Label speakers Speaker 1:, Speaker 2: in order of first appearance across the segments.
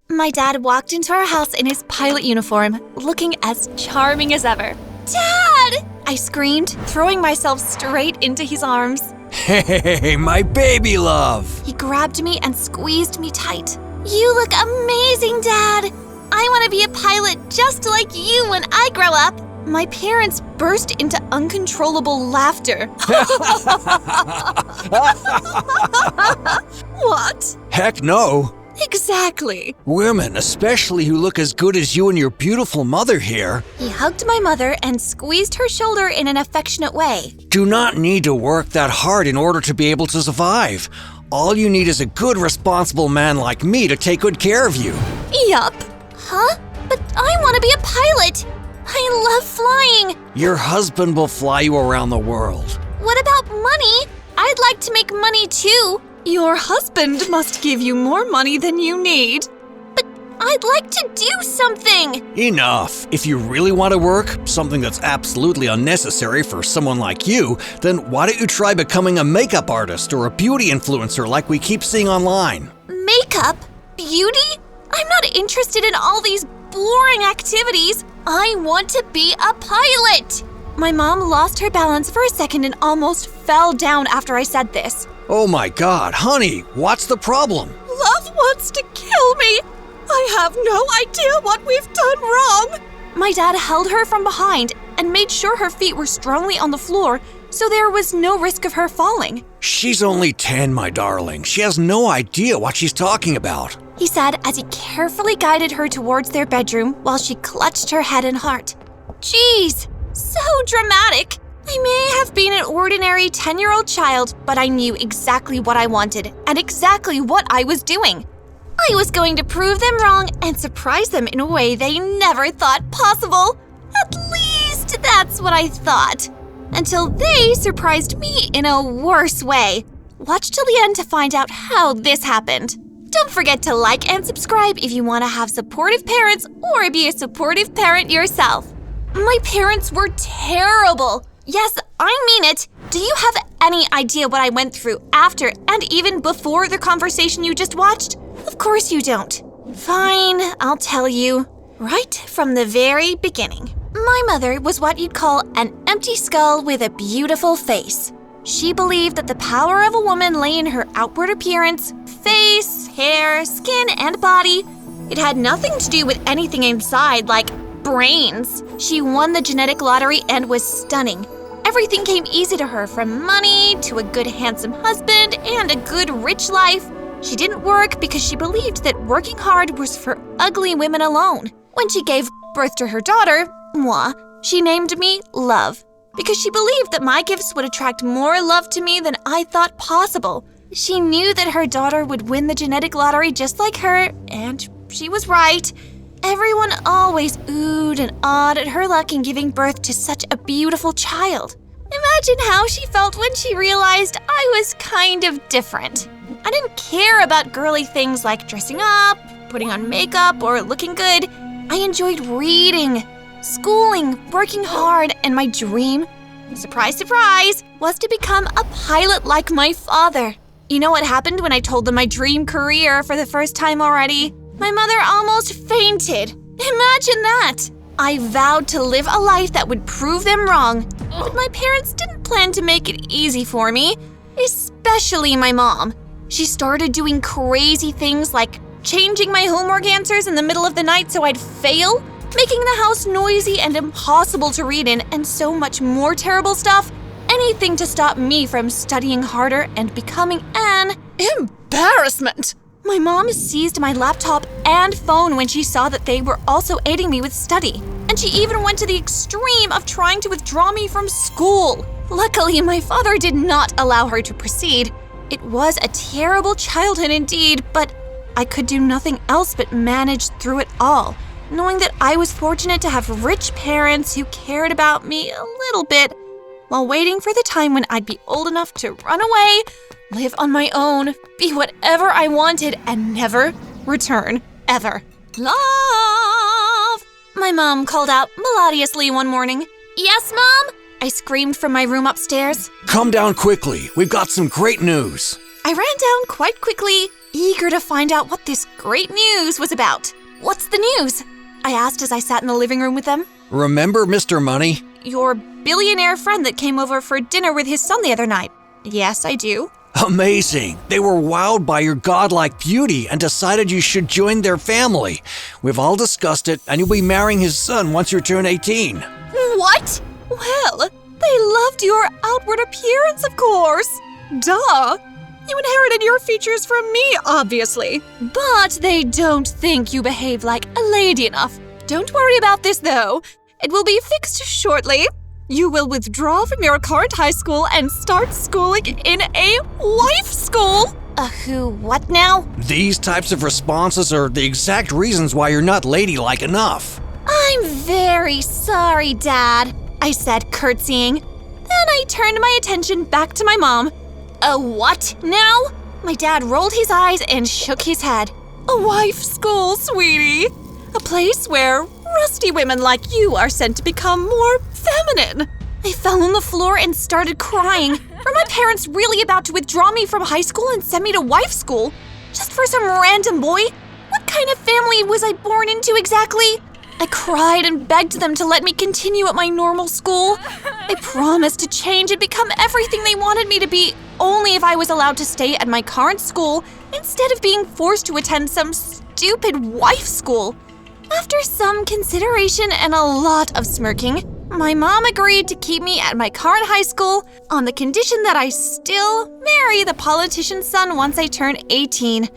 Speaker 1: My dad walked into our house in his pilot uniform, looking as charming as ever. "Dad!" I screamed, throwing myself straight into his arms.
Speaker 2: Hey, my baby love!
Speaker 1: He grabbed me and squeezed me tight. "You look amazing, Dad! I want to be a pilot just like you when I grow up." My parents burst into uncontrollable laughter. What?
Speaker 2: Heck no!
Speaker 1: Exactly.
Speaker 2: Women, especially who look as good as you and your beautiful mother here,
Speaker 1: He hugged my mother and squeezed her shoulder in an affectionate way.
Speaker 2: do not need to work that hard in order to be able to survive. All you need is a good, responsible man like me to take good care of you.
Speaker 1: Yup. Huh? But I want to be a pilot. I love flying.
Speaker 2: Your husband will fly you around the world.
Speaker 1: What about money? I'd like to make money too. Your husband must give you more money than you need. But I'd like to do something.
Speaker 2: Enough. If you really want to work, something that's absolutely unnecessary for someone like you, then why don't you try becoming a makeup artist or a beauty influencer like we keep seeing online?
Speaker 1: Makeup? Beauty? I'm not interested in all these boring activities. I want to be a pilot. My mom lost her balance for a second and almost fell down after I said this.
Speaker 2: Oh my God, honey, what's the problem?
Speaker 1: Love wants to kill me. I have no idea what we've done wrong. My dad held her from behind and made sure her feet were strongly on the floor so there was no risk of her falling.
Speaker 2: She's only 10, my darling. She has no idea what she's talking about.
Speaker 1: He said as he carefully guided her towards their bedroom while she clutched her head and heart. Jeez, so dramatic. I may have been an ordinary 10-year-old child, but I knew exactly what I wanted and exactly what I was doing. I was going to prove them wrong and surprise them in a way they never thought possible. At least that's what I thought. Until they surprised me in a worse way. Watch till the end to find out how this happened. Don't forget to like and subscribe if you want to have supportive parents or be a supportive parent yourself. My parents were terrible. Yes, I mean it. Do you have any idea what I went through after and even before the conversation you just watched? Of course you don't. Fine, I'll tell you. Right from the very beginning. My mother was what you'd call an empty skull with a beautiful face. She believed that the power of a woman lay in her outward appearance, face, hair, skin, and body. It had nothing to do with anything inside, like brains. She won the genetic lottery and was stunning. Everything came easy to her, from money to a good handsome husband and a good rich life. She didn't work because she believed that working hard was for ugly women alone. When she gave birth to her daughter, moi, she named me Love, because she believed that my gifts would attract more love to me than I thought possible. She knew that her daughter would win the genetic lottery just like her, and she was right. Everyone always oohed and awed at her luck in giving birth to such a beautiful child. Imagine how she felt when she realized I was kind of different. I didn't care about girly things like dressing up, putting on makeup, or looking good. I enjoyed reading, schooling, working hard, and my dream, surprise, surprise, was to become a pilot like my father. You know what happened when I told them my dream career for the first time already? My mother almost fainted. Imagine that! I vowed to live a life that would prove them wrong, but my parents didn't plan to make it easy for me, especially my mom. She started doing crazy things like changing my homework answers in the middle of the night so I'd fail, making the house noisy and impossible to read in, and so much more terrible stuff. Anything to stop me from studying harder and becoming an embarrassment. My mom seized my laptop and phone when she saw that they were also aiding me with study. And she even went to the extreme of trying to withdraw me from school. Luckily, my father did not allow her to proceed. It was a terrible childhood indeed, but I could do nothing else but manage through it all, knowing that I was fortunate to have rich parents who cared about me a little bit, while waiting for the time when I'd be old enough to run away, live on my own, be whatever I wanted, and never return, ever. Love! My mom called out melodiously one morning. Yes, Mom? I screamed from my room upstairs.
Speaker 2: Come down quickly. We've got some great news.
Speaker 1: I ran down quite quickly, eager to find out what this great news was about. "What's the news?" I asked as I sat in the living room with them.
Speaker 2: Remember Mr. Money?
Speaker 1: "Your billionaire friend that came over for dinner with his son the other night." "Yes, I do."
Speaker 2: Amazing! They were wowed by your godlike beauty and decided you should join their family. We've all discussed it, and you'll be marrying his son once you turn 18.
Speaker 1: "What? Well, they loved your outward appearance, of course. Duh. You inherited your features from me, obviously. But they don't think you behave like a lady enough. Don't worry about this, though. It will be fixed shortly. You will withdraw from your current high school and start schooling in a wife school." What now?
Speaker 2: These types of responses are the exact reasons why you're not ladylike enough.
Speaker 1: "I'm very sorry, Dad," I said, curtsying. Then I turned my attention back to my mom. What now?" My dad rolled his eyes and shook his head. "A wife school, sweetie. A place where rusty women like you are sent to become more feminine." I fell on the floor and started crying. Were my parents really about to withdraw me from high school and send me to wife school? Just for some random boy? What kind of family was I born into exactly? I cried and begged them to let me continue at my normal school. I promised to change and become everything they wanted me to be, only if I was allowed to stay at my current school instead of being forced to attend some stupid wife school. After some consideration and a lot of smirking, my mom agreed to keep me at my current high school on the condition that I still marry the politician's son once I turn 18.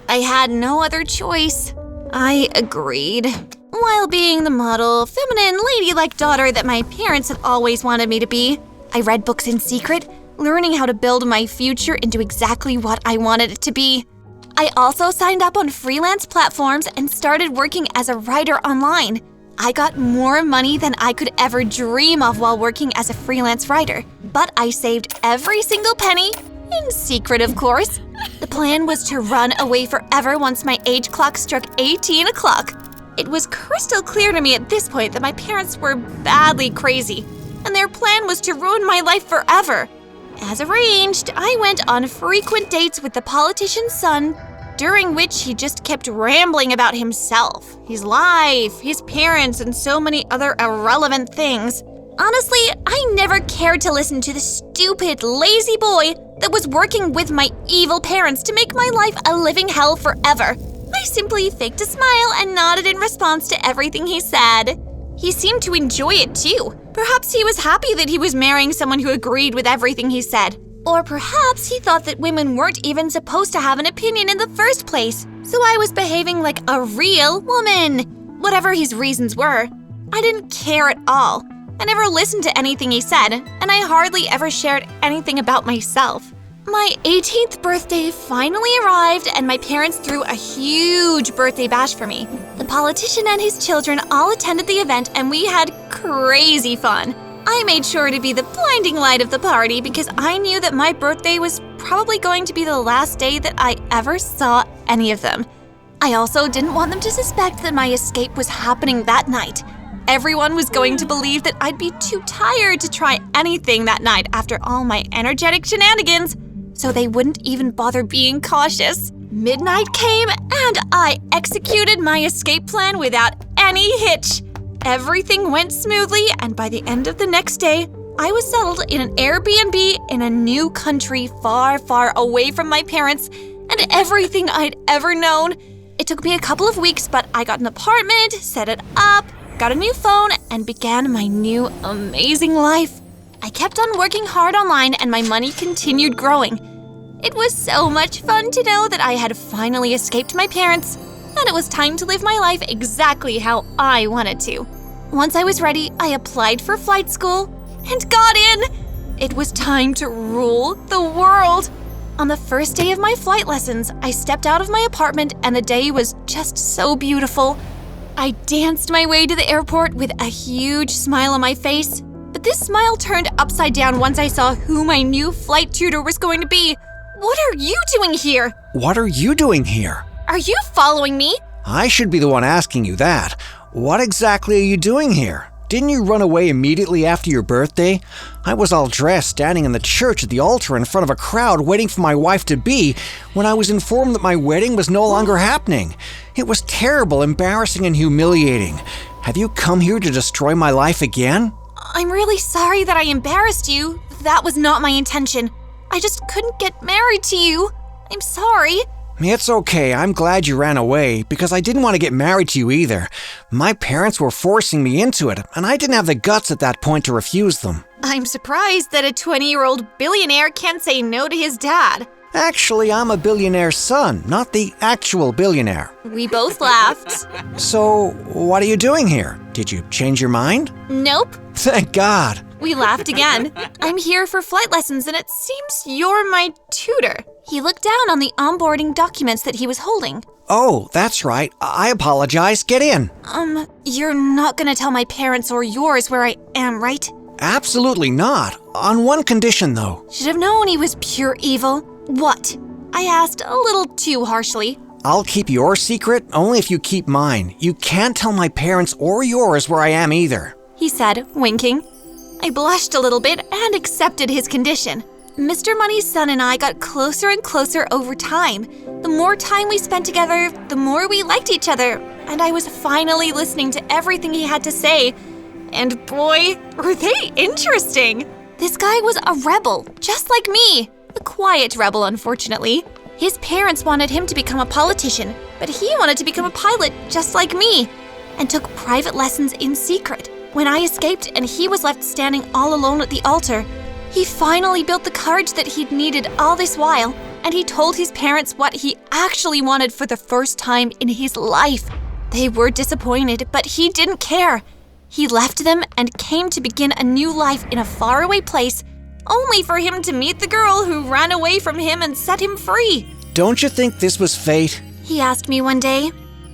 Speaker 1: I had no other choice. I agreed. While being the model, feminine, ladylike daughter that my parents had always wanted me to be, I read books in secret, learning how to build my future into exactly what I wanted it to be. I also signed up on freelance platforms and started working as a writer online. I got more money than I could ever dream of while working as a freelance writer, but I saved every single penny, in secret of course. The plan was to run away forever once my age clock struck 18 o'clock. It was crystal clear to me at this point that my parents were badly crazy, and their plan was to ruin my life forever. As arranged, I went on frequent dates with the politician's son, during which he just kept rambling about himself, his life, his parents, and so many other irrelevant things. Honestly, I never cared to listen to the stupid, lazy boy that was working with my evil parents to make my life a living hell forever. I simply faked a smile and nodded in response to everything he said. He seemed to enjoy it too. Perhaps he was happy that he was marrying someone who agreed with everything he said. Or perhaps he thought that women weren't even supposed to have an opinion in the first place, so I was behaving like a real woman. Whatever his reasons were, I didn't care at all. I never listened to anything he said, and I hardly ever shared anything about myself. My 18th birthday finally arrived, and my parents threw a huge birthday bash for me. The politician and his children all attended the event, and we had crazy fun. I made sure to be the blinding light of the party because I knew that my birthday was probably going to be the last day that I ever saw any of them. I also didn't want them to suspect that my escape was happening that night. Everyone was going to believe that I'd be too tired to try anything that night after all my energetic shenanigans, so they wouldn't even bother being cautious. Midnight came, and I executed my escape plan without any hitch. Everything went smoothly, and by the end of the next day, I was settled in an Airbnb in a new country far, far away from my parents and everything I'd ever known. It took me a couple of weeks, but I got an apartment, set it up, got a new phone, and began my new amazing life. I kept on working hard online, and my money continued growing. It was so much fun to know that I had finally escaped my parents, and it was time to live my life exactly how I wanted to. Once I was ready, I applied for flight school and got in. It was time to rule the world. On the first day of my flight lessons, I stepped out of my apartment, and the day was just so beautiful. I danced my way to the airport with a huge smile on my face, but this smile turned upside down once I saw who my new flight tutor was going to be. What are you doing here?
Speaker 2: What are you doing here?
Speaker 1: Are you following me?
Speaker 2: I should be the one asking you that. What exactly are you doing here? Didn't you run away immediately after your birthday? I was all dressed, standing in the church at the altar in front of a crowd waiting for my wife-to-be when I was informed that my wedding was no longer happening. It was terrible, embarrassing, and humiliating. Have you come here to destroy my life again?
Speaker 1: I'm really sorry that I embarrassed you. That was not my intention. I just couldn't get married to you. I'm sorry.
Speaker 2: It's okay, I'm glad you ran away, because I didn't want to get married to you either. My parents were forcing me into it, and I didn't have the guts at that point to refuse them.
Speaker 1: I'm surprised that a 20-year-old billionaire can't say no to his dad.
Speaker 2: Actually, I'm a billionaire's son, not the actual billionaire.
Speaker 1: We both laughed.
Speaker 2: So, what are you doing here? Did you change your mind?
Speaker 1: Nope.
Speaker 2: Thank God.
Speaker 1: We laughed again. I'm here for flight lessons, and it seems you're my tutor. He looked down on the onboarding documents that he was holding.
Speaker 2: Oh, that's right. I apologize. Get in.
Speaker 1: You're not gonna tell my parents or yours where I am, right?
Speaker 2: Absolutely not. On one condition, though.
Speaker 1: Should have known he was pure evil. What? I asked a little too harshly.
Speaker 2: I'll keep your secret only if you keep mine. You can't tell my parents or yours where I am either,
Speaker 1: he said, winking. I blushed a little bit and accepted his condition. Mr. Money's son and I got closer and closer over time. The more time we spent together, the more we liked each other, and I was finally listening to everything he had to say. And boy, were they interesting! This guy was a rebel, just like me. A quiet rebel, unfortunately. His parents wanted him to become a politician, but he wanted to become a pilot, just like me, and took private lessons in secret. When I escaped and he was left standing all alone at the altar, he finally built the courage that he'd needed all this while, and he told his parents what he actually wanted for the first time in his life. They were disappointed, but he didn't care. He left them and came to begin a new life in a faraway place, only for him to meet the girl who ran away from him and set him free.
Speaker 2: Don't you think this was fate?
Speaker 1: He asked me one day,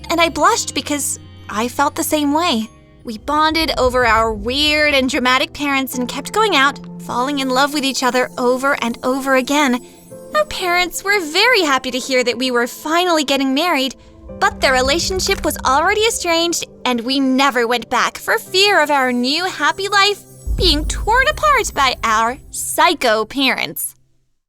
Speaker 1: and I blushed because I felt the same way. We bonded over our weird and dramatic parents and kept going out, falling in love with each other over and over again. Our parents were very happy to hear that we were finally getting married, but their relationship was already estranged, and we never went back for fear of our new happy life being torn apart by our psycho parents.